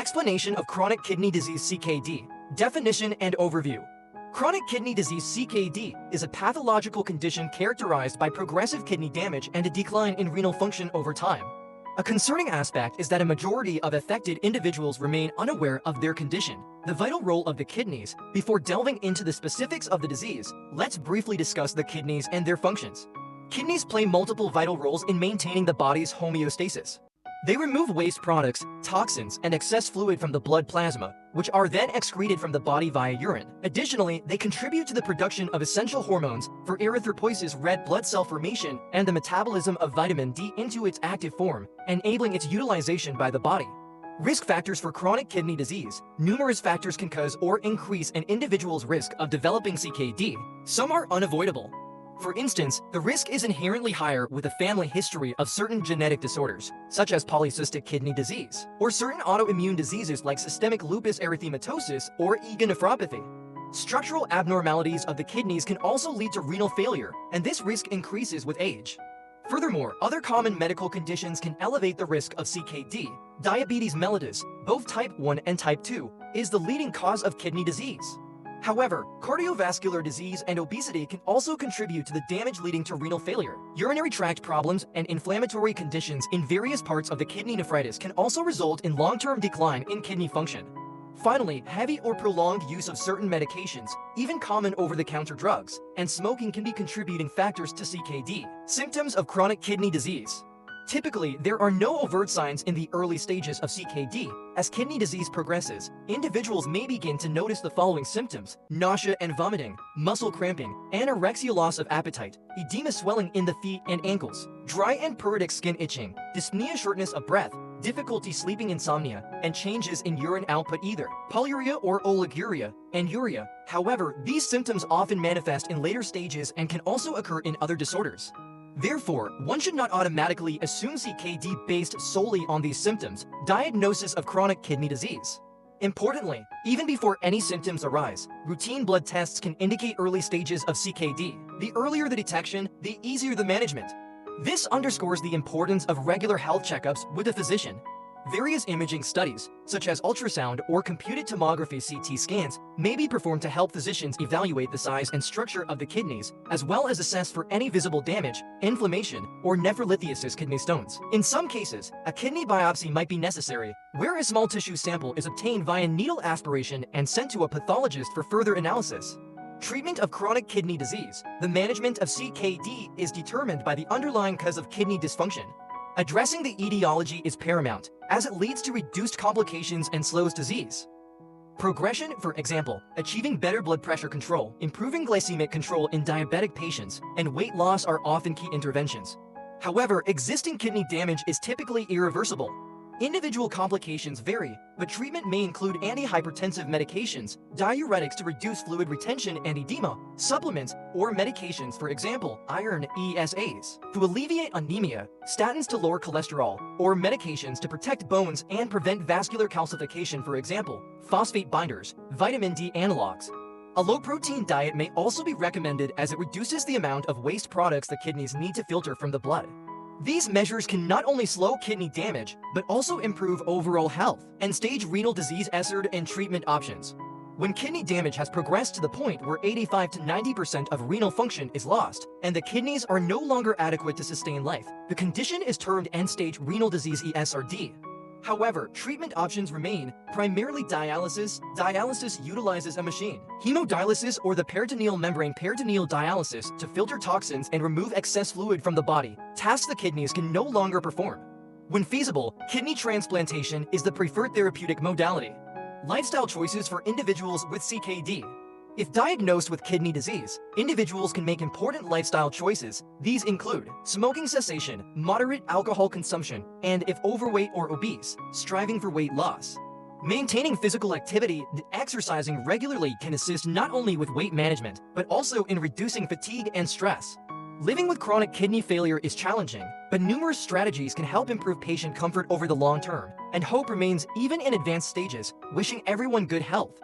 Explanation of chronic kidney disease (CKD). Definition and overview. Chronic kidney disease (CKD) is a pathological condition characterized by progressive kidney damage and a decline in renal function over time. A concerning aspect is that a majority of affected individuals remain unaware of their condition. The vital role of the kidneys. Before delving into the specifics of the disease, let's briefly discuss the kidneys and their functions. Kidneys play multiple vital roles in maintaining the body's homeostasis. They remove waste products, toxins, and excess fluid from the blood plasma, which are then excreted from the body via urine. Additionally, they contribute to the production of essential hormones for erythropoiesis red blood cell formation and the metabolism of vitamin D into its active form, enabling its utilization by the body. Risk factors for chronic kidney disease. Numerous factors can cause or increase an individual's risk of developing CKD. Some are unavoidable. For instance, the risk is inherently higher with a family history of certain genetic disorders, such as polycystic kidney disease, or certain autoimmune diseases like systemic lupus erythematosus or IgA nephropathy. Structural abnormalities of the kidneys can also lead to renal failure, and this risk increases with age. Furthermore, other common medical conditions can elevate the risk of CKD. Diabetes mellitus, both type 1 and type 2, is the leading cause of kidney disease. However, cardiovascular disease and obesity can also contribute to the damage leading to renal failure. Urinary tract problems and inflammatory conditions in various parts of the kidney nephritis can also result in long-term decline in kidney function. Finally, heavy or prolonged use of certain medications, even common over-the-counter drugs, and smoking can be contributing factors to CKD. Symptoms of chronic kidney disease. Typically, there are no overt signs in the early stages of CKD. As kidney disease progresses, individuals may begin to notice the following symptoms: nausea and vomiting, muscle cramping, anorexia, loss of appetite, edema, swelling in the feet and ankles, dry and pruritic skin, itching, dyspnea, shortness of breath, difficulty sleeping, insomnia, and changes in urine output, either polyuria or oliguria, and uria. However, these symptoms often manifest in later stages and can also occur in other disorders. Therefore, one should not automatically assume CKD based solely on these symptoms. Diagnosis of chronic kidney disease. Importantly, even before any symptoms arise, routine blood tests can indicate early stages of CKD. The earlier the detection, the easier the management. This underscores the importance of regular health checkups with a physician. Various imaging studies, such as ultrasound or computed tomography (CT) scans, may be performed to help physicians evaluate the size and structure of the kidneys, as well as assess for any visible damage, inflammation, or nephrolithiasis kidney stones. In some cases, a kidney biopsy might be necessary, where a small tissue sample is obtained via needle aspiration and sent to a pathologist for further analysis. Treatment of chronic kidney disease. The management of CKD is determined by the underlying cause of kidney dysfunction. Addressing the etiology is paramount, as it leads to reduced complications and slows disease progression. For example, achieving better blood pressure control, improving glycemic control in diabetic patients, and weight loss are often key interventions. However, existing kidney damage is typically irreversible. Individual complications vary, but treatment may include antihypertensive medications, diuretics to reduce fluid retention and edema, supplements, or medications, for example, iron ESAs, to alleviate anemia, statins to lower cholesterol, or medications to protect bones and prevent vascular calcification, for example, phosphate binders, vitamin D analogs. A low-protein diet may also be recommended as it reduces the amount of waste products the kidneys need to filter from the blood. These measures can not only slow kidney damage, but also improve overall health. End-stage renal disease SRD and treatment options. When kidney damage has progressed to the point where 85 to 90% of renal function is lost, and the kidneys are no longer adequate to sustain life, the condition is termed end-stage renal disease (ESRD). However, treatment options remain, primarily dialysis. Dialysis utilizes a machine, hemodialysis, or the peritoneal membrane peritoneal dialysis to filter toxins and remove excess fluid from the body, tasks the kidneys can no longer perform. When feasible, kidney transplantation is the preferred therapeutic modality. Lifestyle choices for individuals with CKD. If diagnosed with kidney disease, individuals can make important lifestyle choices. These include smoking cessation, moderate alcohol consumption, and if overweight or obese, striving for weight loss. Maintaining physical activity and exercising regularly can assist not only with weight management, but also in reducing fatigue and stress. Living with chronic kidney failure is challenging, but numerous strategies can help improve patient comfort over the long term, and hope remains even in advanced stages. Wishing everyone good health.